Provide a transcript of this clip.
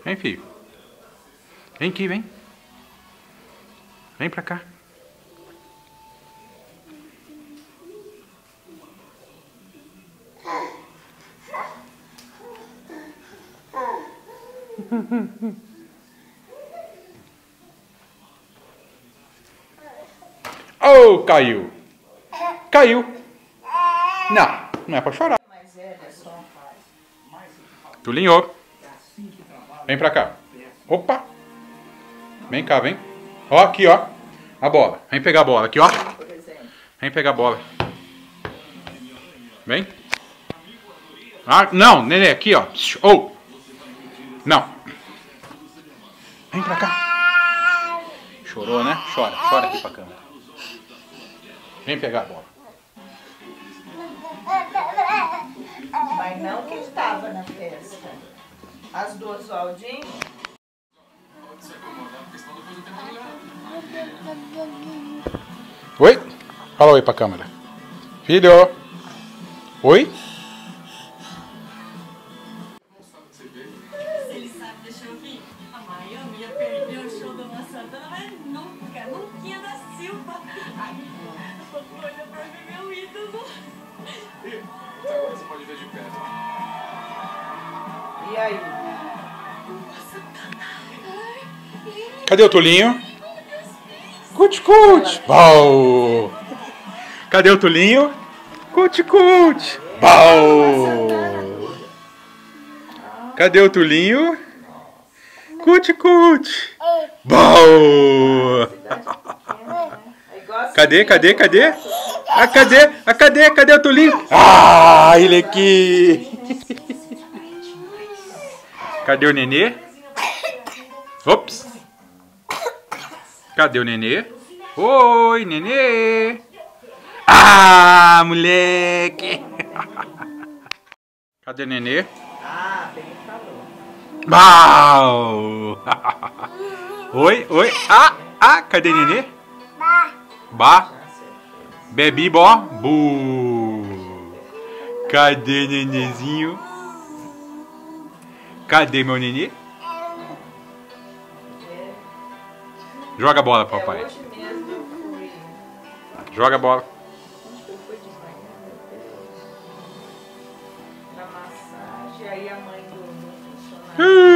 Vem, filho. Vem aqui, vem. Vem pra cá. Oh, caiu. Caiu. Não é pra chorar. Tulinho. Vem pra cá. Opa. Vem cá, vem. Ó, aqui, ó. A bola. Vem pegar a bola aqui, ó. Vem pegar a bola. Vem. Ah, não, nenê, aqui, ó. Oh. Não. Vem pra cá. Chorou, né? Chora. Chora aqui pra câmera. Vem pegar a bola. Mas não que estava na festa. As duas Valdinhas. Oi? Fala oi pra câmera. Filho. Oi? Ele sabe, deixa eu vir. A Miami ia perder o show da Uma Santana, mas nunca da Silva. Ai, eu tô doida pra ver meu ídolo. Agora você pode ver de perto. E aí? Cadê o Tulinho? Cut. Bau. Cadê o Tulinho? Cut. Bau. Cadê o Tulinho? Cut. Bau. Cadê? Cadê o Tulinho? Ah, ele aqui. Cadê o nenê? Ops. Cadê o nenê? Oi, nenê. Ah, moleque. Cadê o nenê? Ah, bem falou. Bau. Oi. Cadê o nenê? Ba. Bebi, bó. Bu. Cadê nenenzinho? Cadê meu nenê? Joga a bola, papai. Hoje mesmo eu fui. Joga a bola. Onde que eu fui de manhã, meu Deus? Na massagem, aí a mãe do funcionário.